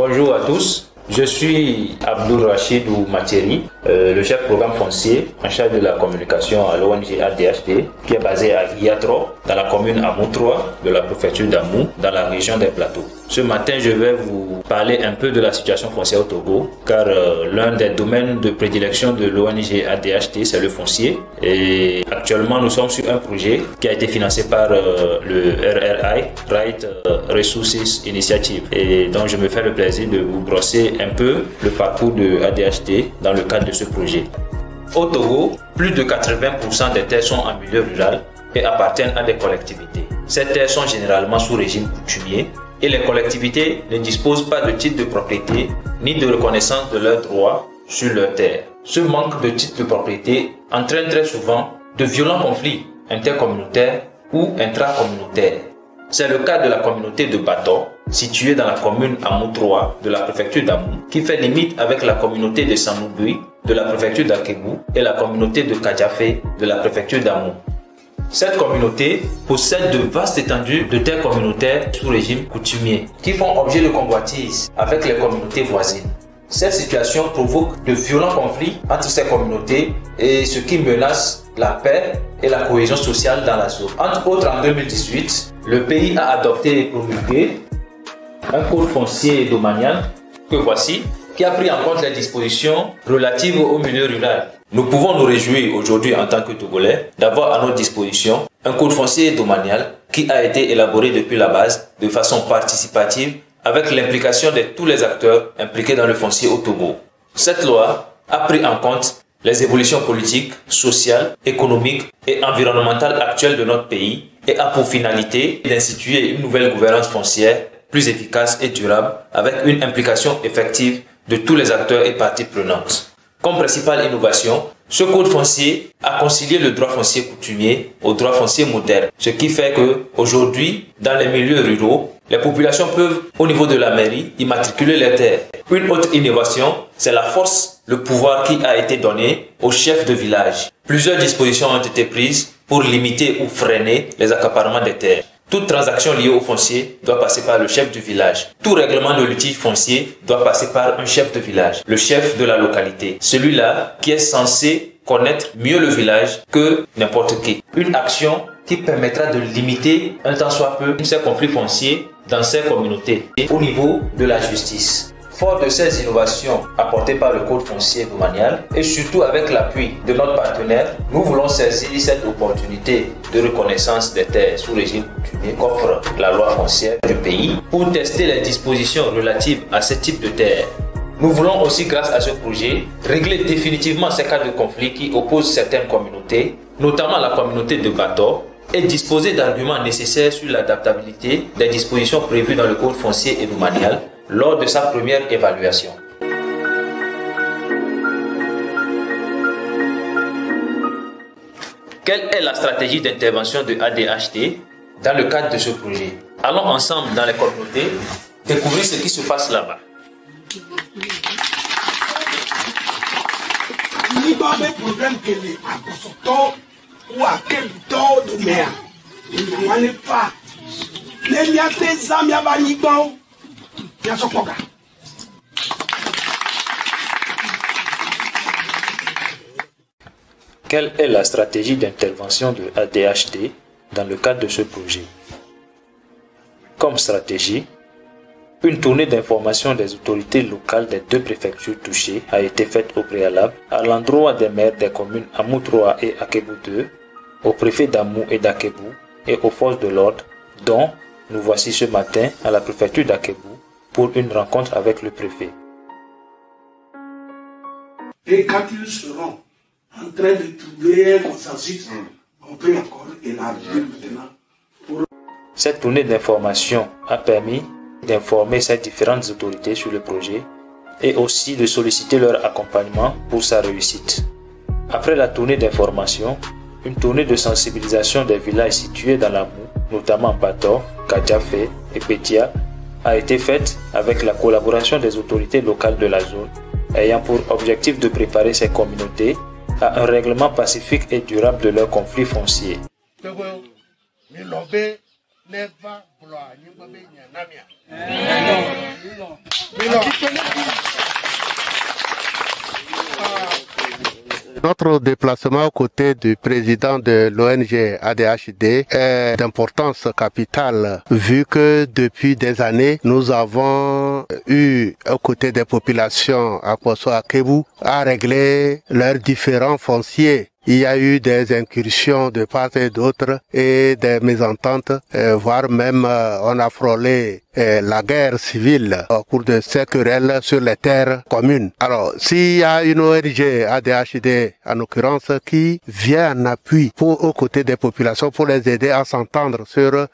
Bonjour à tous, je suis Abdul Rachidou Materi, le chef programme foncier en charge de la communication à l'ONG ADHD qui est basée à Guiatro, dans la commune Amou 3 de la préfecture d'Amou, dans la région des Plateaux. Ce matin, je vais vous parler un peu de la situation foncière au Togo, car l'un des domaines de prédilection de l'ONG ADHD, c'est le foncier. Et actuellement, nous sommes sur un projet qui a été financé par le RRI, Right Resources Initiative. Et donc, je me fais le plaisir de vous brosser un peu le parcours de ADHD dans le cadre de ce projet. Au Togo, plus de 80% des terres sont en milieu rural et appartiennent à des collectivités. Ces terres sont généralement sous régime coutumier et les collectivités ne disposent pas de titre de propriété ni de reconnaissance de leurs droits sur leurs terres. Ce manque de titre de propriété entraîne très souvent de violents conflits intercommunautaires ou intracommunautaires. C'est le cas de la communauté de Bato, située dans la commune Amou 3 de la préfecture d'Amou, qui fait limite avec la communauté de Sanoubui de la préfecture d'Akebou et la communauté de Kadjafé de la préfecture d'Amou. Cette communauté possède de vastes étendues de terres communautaires sous régime coutumier qui font objet de convoitises avec les communautés voisines. Cette situation provoque de violents conflits entre ces communautés et ce qui menace la paix et la cohésion sociale dans la zone. Entre autres, en 2018, le pays a adopté et promulgué un code foncier domanial que voici, qui a pris en compte les dispositions relatives au milieu rural. Nous pouvons nous réjouir aujourd'hui en tant que Togolais d'avoir à notre disposition un code foncier domanial qui a été élaboré depuis la base de façon participative avec l'implication de tous les acteurs impliqués dans le foncier au Togo. Cette loi a pris en compte les évolutions politiques, sociales, économiques et environnementales actuelles de notre pays et a pour finalité d'instituer une nouvelle gouvernance foncière plus efficace et durable avec une implication effective de tous les acteurs et parties prenantes. Comme principale innovation, ce code foncier a concilié le droit foncier coutumier au droit foncier moderne, ce qui fait que aujourd'hui, dans les milieux ruraux, les populations peuvent, au niveau de la mairie, immatriculer les terres. Une autre innovation, c'est la force, le pouvoir qui a été donné aux chefs de village. Plusieurs dispositions ont été prises pour limiter ou freiner les accaparements des terres. Toute transaction liée au foncier doit passer par le chef du village. Tout règlement de litige foncier doit passer par un chef de village, le chef de la localité. Celui-là qui est censé connaître mieux le village que n'importe qui. Une action qui permettra de limiter un tant soit peu ces conflits fonciers dans ces communautés et au niveau de la justice. Fort de ces innovations apportées par le code foncier domanial et surtout avec l'appui de notre partenaire, nous voulons saisir cette opportunité de reconnaissance des terres sous régime coutumier qu'offre la loi foncière du pays pour tester les dispositions relatives à ce type de terres. Nous voulons aussi, grâce à ce projet, régler définitivement ces cas de conflit qui opposent certaines communautés, notamment la communauté de Bato, et disposer d'arguments nécessaires sur l'adaptabilité des dispositions prévues dans le code foncier et domanial lors de sa première évaluation. Quelle est la stratégie d'intervention de ADHD dans le cadre de ce projet? Allons ensemble dans les communautés découvrir ce qui se passe là-bas. Quelle est la stratégie d'intervention de ADHD dans le cadre de ce projet? Comme stratégie, une tournée d'information des autorités locales des deux préfectures touchées a été faite au préalable à l'endroit des maires des communes Amou 3 et Akebou 2, au préfet d'Amou et d'Akebou et aux forces de l'ordre, dont nous voici ce matin à la préfecture d'Akebou pour une rencontre avec le préfet. Et quand ils seront en train de trouver un consensus, on peut encore élargir maintenant. Cette tournée d'information a permis d'informer ces différentes autorités sur le projet et aussi de solliciter leur accompagnement pour sa réussite. Après la tournée d'information, une tournée de sensibilisation des villages situés dans la Moue, notamment Bato, Kadjafé et Petia, a été faite avec la collaboration des autorités locales de la zone, ayant pour objectif de préparer ces communautés à un règlement pacifique et durable de leurs conflits fonciers. Notre déplacement aux côtés du président de l'ONG ADHD est d'importance capitale vu que depuis des années, nous avons eu aux côtés des populations à Poso, à Kébu, à régler leurs différents fonciers. Il y a eu des incursions de part et d'autre et des mésententes, voire même on a frôlé la guerre civile au cours de ces querelles sur les terres communes. Alors, s'il y a une ONG ADHD, en l'occurrence, qui vient en appui aux côtés des populations pour les aider à s'entendre sur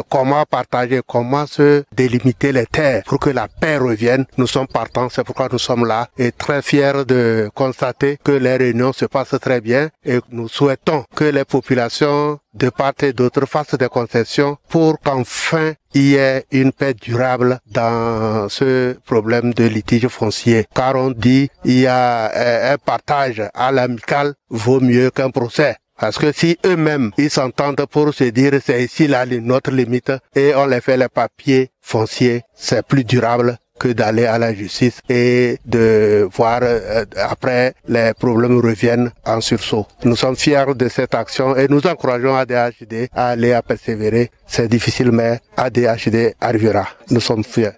comment partager, comment se délimiter les terres pour que la paix revienne, nous sommes partants, c'est pourquoi nous sommes là et très fiers de constater que les réunions se passent très bien et nous souhaitons que les populations de part et d'autre fassent des concessions pour qu'enfin il y ait une paix durable dans ce problème de litige foncier. Car on dit il y a un partage à l'amical vaut mieux qu'un procès. Parce que si eux-mêmes, ils s'entendent pour se dire c'est ici notre limite et on les fait les papiers fonciers, c'est plus durable que d'aller à la justice et de voir après les problèmes reviennent en sursaut. Nous sommes fiers de cette action et nous encourageons ADHD à aller à persévérer. C'est difficile mais ADHD arrivera. Nous sommes fiers.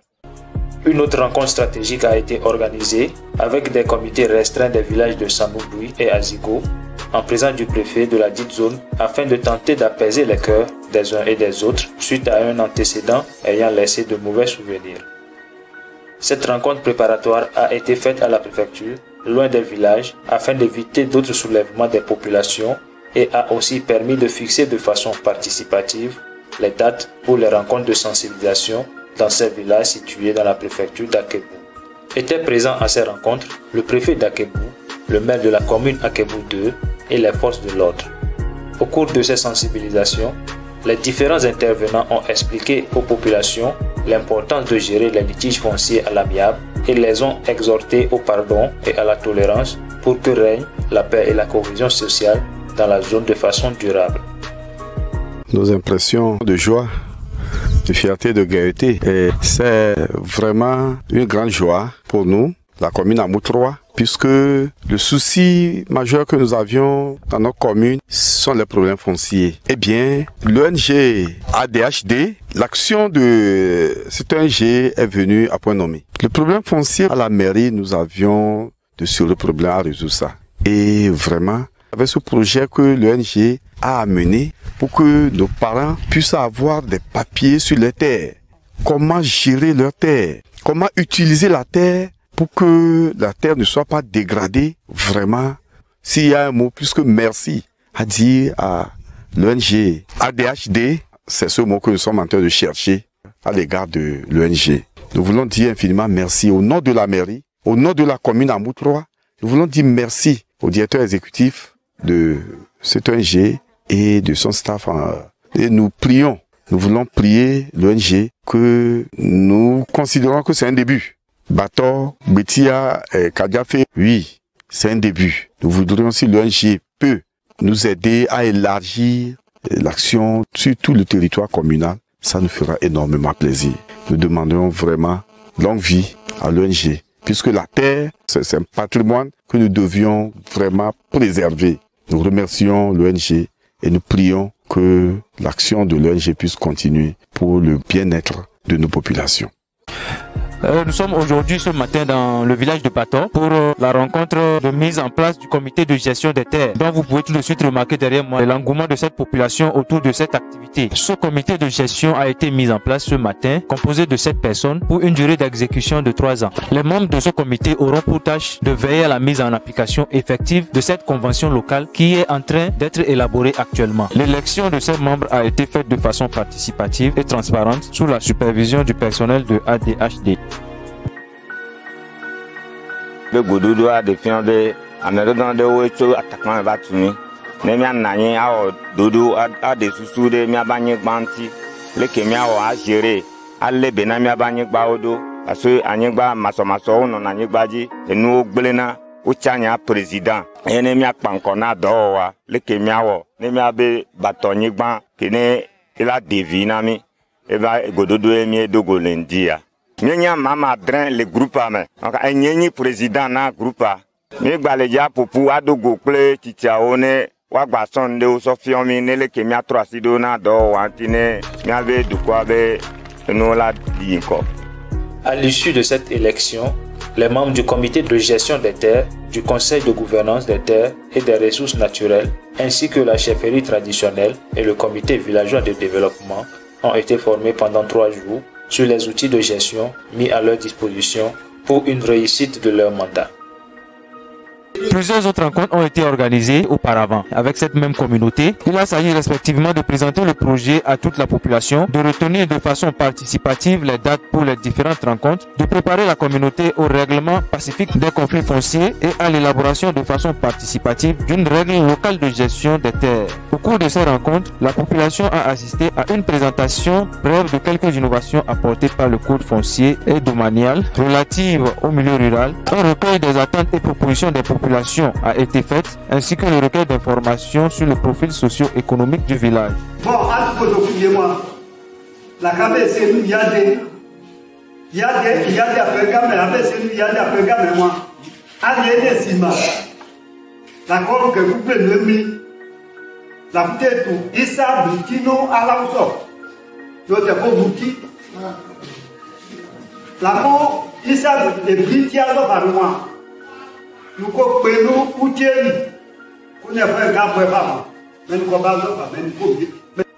Une autre rencontre stratégique a été organisée avec des comités restreints des villages de Samoudoui et Azigo en présence du préfet de la dite zone afin de tenter d'apaiser les cœurs des uns et des autres suite à un antécédent ayant laissé de mauvais souvenirs. Cette rencontre préparatoire a été faite à la préfecture, loin des villages, afin d'éviter d'autres soulèvements des populations et a aussi permis de fixer de façon participative les dates pour les rencontres de sensibilisation dans ces villages situés dans la préfecture d'Akébu. Étaient présents à ces rencontres le préfet d'Akébu, le maire de la commune Akébu 2 et les forces de l'ordre. Au cours de ces sensibilisations, les différents intervenants ont expliqué aux populations l'importance de gérer les litiges fonciers à l'amiable et les ont exhortés au pardon et à la tolérance pour que règne la paix et la cohésion sociale dans la zone de façon durable. Nos impressions de joie, de fierté, de gaieté, c'est vraiment une grande joie pour nous, la commune Amou 3, puisque le souci majeur que nous avions dans notre commune sont les problèmes fonciers. Eh bien, l'ONG ADHD, l'action de cette ONG est venue à point nommé. Le problème foncier à la mairie, nous avions de sérieux problèmes à résoudre ça. Et vraiment, avec ce projet que l'ONG a amené pour que nos parents puissent avoir des papiers sur les terres, comment gérer leurs terres, comment utiliser la terre pour que la terre ne soit pas dégradée. Vraiment, s'il y a un mot plus que merci à dire à l'ONG ADHD, c'est ce mot que nous sommes en train de chercher à l'égard de l'ONG. Nous voulons dire infiniment merci au nom de la mairie, au nom de la commune Amou 3. Nous voulons dire merci au directeur exécutif de cette ONG et de son staff. Et nous prions, nous voulons prier l'ONG que nous considérons que c'est un début. Bator, Betia, Kadiafé, oui, c'est un début. Nous voudrions si l'ONG peut nous aider à élargir l'action sur tout le territoire communal. Ça nous fera énormément plaisir. Nous demandons vraiment longue vie à l'ONG, puisque la terre, c'est un patrimoine que nous devions vraiment préserver. Nous remercions l'ONG et nous prions que l'action de l'ONG puisse continuer pour le bien-être de nos populations. Nous sommes aujourd'hui ce matin dans le village de Bator pour la rencontre de mise en place du comité de gestion des terres, dont vous pouvez tout de suite remarquer derrière moi l'engouement de cette population autour de cette activité. Ce comité de gestion a été mis en place ce matin, composé de 7 personnes pour une durée d'exécution de 3 ans. Les membres de ce comité auront pour tâche de veiller à la mise en application effective de cette convention locale qui est en train d'être élaborée actuellement. L'élection de ces membres a été faite de façon participative et transparente sous la supervision du personnel de ADHD. Le goudou a défini de Américain de Ouécho attaquant Batumi. Nemia Nani a doudou a des sous de Mia Bagnek Banti. Le Kemia a géré. Alle Benamia Bagnek Baodo. À ce Anyegba Masomaso non Anyegbaji. Et nous Blena Uchania président. Et Nemia Pankona Doa. Le Kemia Nemia Be Batonyegban. Kene il a dévié nami et va gododo emi do golendia nyanya mama dren le groupe ame donc enyenyi président na groupe mi gbaleja popu adogo ple titiaone wa gba sonde o so fiomi ne le kemi atro asido na do wantine mi ave du quoi be no la dinko. À l'issue de cette élection, les membres du comité de gestion des terres, du conseil de gouvernance des terres et des ressources naturelles, ainsi que la chefferie traditionnelle et le comité villageois de développement ont été formés pendant 3 jours sur les outils de gestion mis à leur disposition pour une réussite de leur mandat. Plusieurs autres rencontres ont été organisées auparavant avec cette même communauté. Il a s'agit respectivement de présenter le projet à toute la population, de retenir de façon participative les dates pour les différentes rencontres, de préparer la communauté au règlement pacifique des conflits fonciers et à l'élaboration de façon participative d'une règle locale de gestion des terres. Au cours de ces rencontres, la population a assisté à une présentation brève de quelques innovations apportées par le code foncier et domanial relatives au milieu rural, un recueil des attentes et propositions des populations a été faite, ainsi que le recueil d'informations sur le profil socio-économique du village. Bon, à tout moi, la caméra c'est nous, il y a des affaires, mais moi, allez, des images. La corde que vous pouvez nommer, la bouteille tout, Issa Britino à la ousso. L'autre est bouti. La corde, Issa Britiano par moi.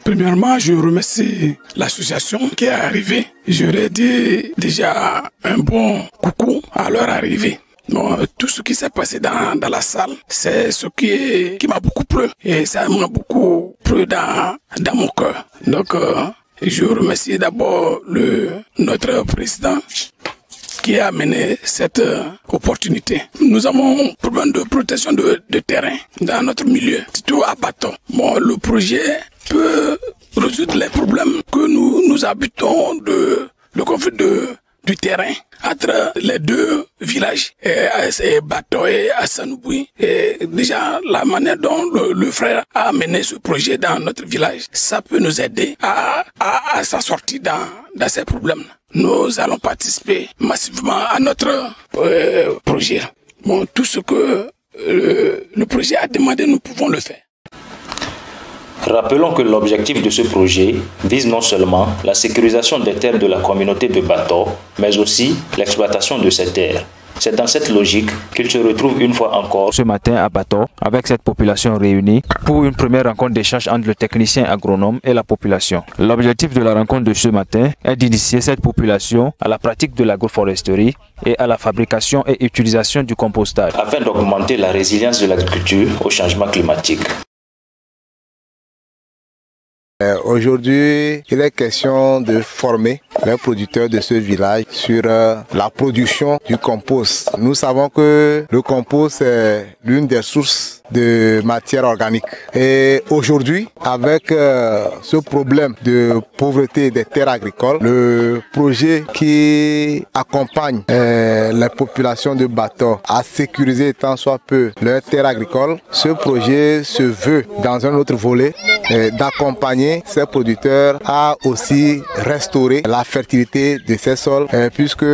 Premièrement, je remercie l'association qui est arrivée. J'aurais dit déjà un bon coucou à leur arrivée. Bon, tout ce qui s'est passé dans la salle, c'est ce qui m'a beaucoup plu. Et ça m'a beaucoup plu dans mon cœur. Donc, je remercie d'abord notre président qui a amené cette opportunité. Nous avons un problème de protection de terrain dans notre milieu, surtout à Bato. Bon, le projet peut résoudre les problèmes que nous habitons le conflit du terrain entre les 2 villages, et Bato et Assanoubouy. Et déjà, la manière dont le frère a amené ce projet dans notre village, ça peut nous aider à s'en sortir dans ces problèmes. Nous allons participer massivement à notre projet. Bon, tout ce que le projet a demandé, nous pouvons le faire. Rappelons que l'objectif de ce projet vise non seulement la sécurisation des terres de la communauté de Bato, mais aussi l'exploitation de ces terres. C'est dans cette logique qu'il se retrouve une fois encore ce matin à Bato avec cette population réunie pour une première rencontre d'échange entre le technicien agronome et la population. L'objectif de la rencontre de ce matin est d'initier cette population à la pratique de l'agroforesterie et à la fabrication et utilisation du compostage afin d'augmenter la résilience de l'agriculture au changement climatique. Aujourd'hui, il est question de former les producteurs de ce village sur la production du compost. Nous savons que le compost est l'une des sources de matière organique. Et aujourd'hui, avec ce problème de pauvreté des terres agricoles, le projet qui accompagne les populations de Bato à sécuriser tant soit peu leurs terres agricoles, ce projet se veut dans un autre volet d'accompagner ces producteurs à aussi restaurer la fertilité de ces sols, puisque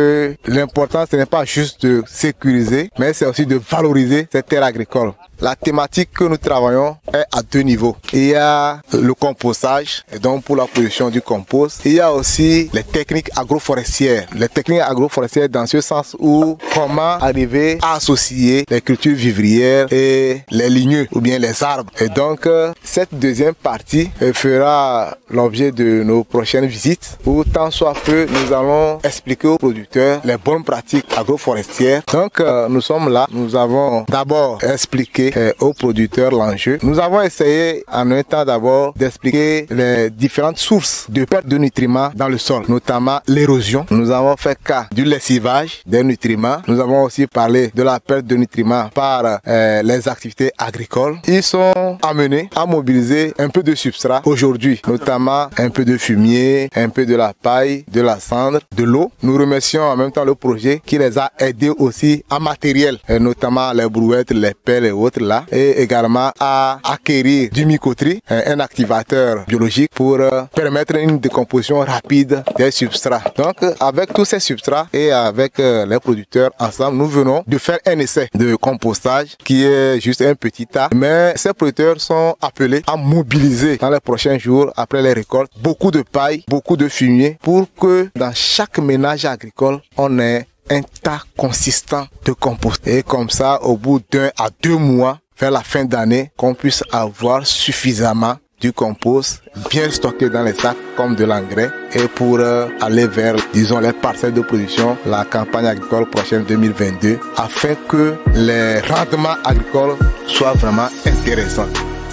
l'important ce n'est pas juste de sécuriser, mais c'est aussi de valoriser ces terres agricoles. La thématique que nous travaillons est à 2 niveaux. Il y a le compostage, et donc pour la production du compost. Il y a aussi les techniques agroforestières. Les techniques agroforestières dans ce sens où comment arriver à associer les cultures vivrières et les ligneux ou bien les arbres. Et donc cette deuxième partie fera l'objet de nos prochaines visites où tant soit peu nous allons expliquer aux producteurs les bonnes pratiques agroforestières. Donc nous sommes là, nous avons d'abord expliqué aux producteurs l'enjeu. Nous avons essayé en un temps d'abord d'expliquer les différentes sources de perte de nutriments dans le sol, notamment l'érosion. Nous avons fait cas du lessivage des nutriments. Nous avons aussi parlé de la perte de nutriments par les activités agricoles. Ils sont amenés à mobiliser un peu de substrat aujourd'hui, notamment un peu de fumier, un peu de la paille, de la cendre, de l'eau. Nous remercions en même temps le projet qui les a aidés aussi en matériel, notamment les brouettes, les pelles et autres. mettre là et également à acquérir du mycoterie, un activateur biologique pour permettre une décomposition rapide des substrats. Donc avec tous ces substrats et avec les producteurs ensemble, nous venons de faire un essai de compostage qui est juste un petit tas. Mais ces producteurs sont appelés à mobiliser dans les prochains jours après les récoltes beaucoup de paille, beaucoup de fumier pour que dans chaque ménage agricole, on ait un tas consistant de compost. Et comme ça, au bout d'1 à 2 mois, vers la fin d'année, qu'on puisse avoir suffisamment du compost bien stocké dans les sacs comme de l'engrais et pour aller vers, disons, les parcelles de production, la campagne agricole prochaine 2022, afin que les rendements agricoles soient vraiment intéressants.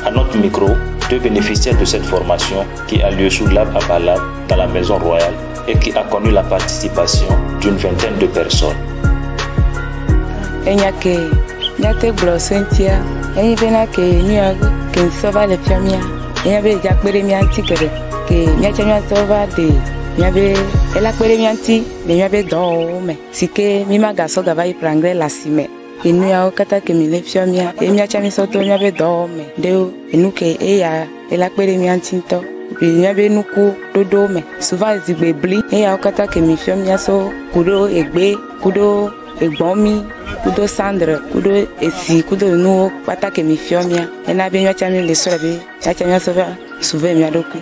À notre micro, 2 bénéficiaires de cette formation qui a lieu sous l'arbre à balade dans la Maison Royale et qui a connu la participation d'une 20aine de personnes. Inuya okata ke mi le fiomia e mi acha mi soto mi abe do me de enuke e ya e la pere mi antinto bi mi abe nuku dodo me souvent zigbe bli e ya okata ke mi fiomia so kudo egbe kudo egbon mi kudo sandre kudo esi kudo nu pata ke mi fiomia e na be mi acha mi le so be acha mi so ba souvent mi adoku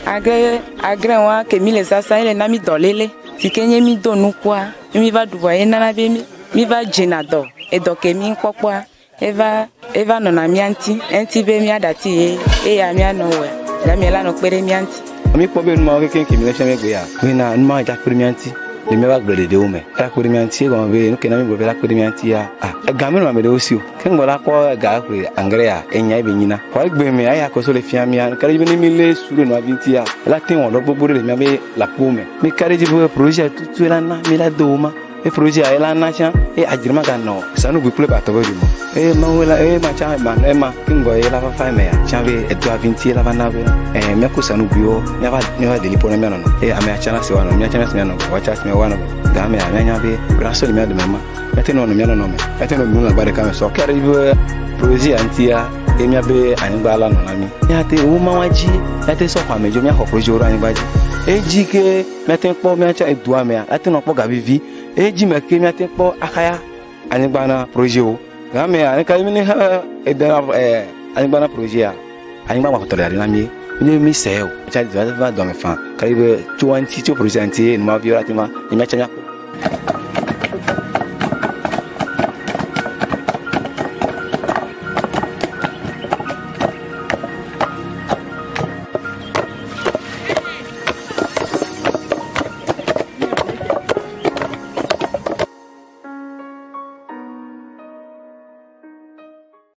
agre wa ke mi le sasa ile na mi dolele sikenye mi do nukwa mi va duwa e na be mi va djinado et donc mi nkpokwa eva nona mianti enti be mi adati e ya mi anowe la mi la no pere mianti mi pobe no ma ke mi le chame gbe ya mi na ma ja pere mianti le mi va gbele de o me la pere mianti go be no ke na mi bo la pere mianti ya ga mi no ma de o si o ke ngola ko ga pere angre ya enya be nyina ko gbe mi aya ko so le fia mi an kare bi ni mi le suru no abinti ya la tin won lo gbogbo le mi be la pome mi kare ji bo projet tout la na mi la do ma e projet a ela na cha e ajirma ga no sanu bu play bato bi mo e ma wela e ma cha ma e ma kingo e la fa me ya cha be e to avinti la bana be me ko sanu bio ne va deli pona me no e a me cha na se wa no me cha na se me no wa cha se me wa no ga me a nya be braso me de mama me te no no me no no me e te no mi no ba de ka me so kare bi projet antia e mi be ani ba la no na mi ya te o ma waji ya te so kwa me jo mi ko projet oro ani ba ji e ji ke me te po me cha e do me a te no po ga vivi eji me ke mi atepo akaya ani gbana projet o ga me ani ka mi ni e da ani gbana projet a ani gbana ko tole ari na mi se o cha va do me fa ka ibe 20 projet anti no ma viora ti ma ni me cha nya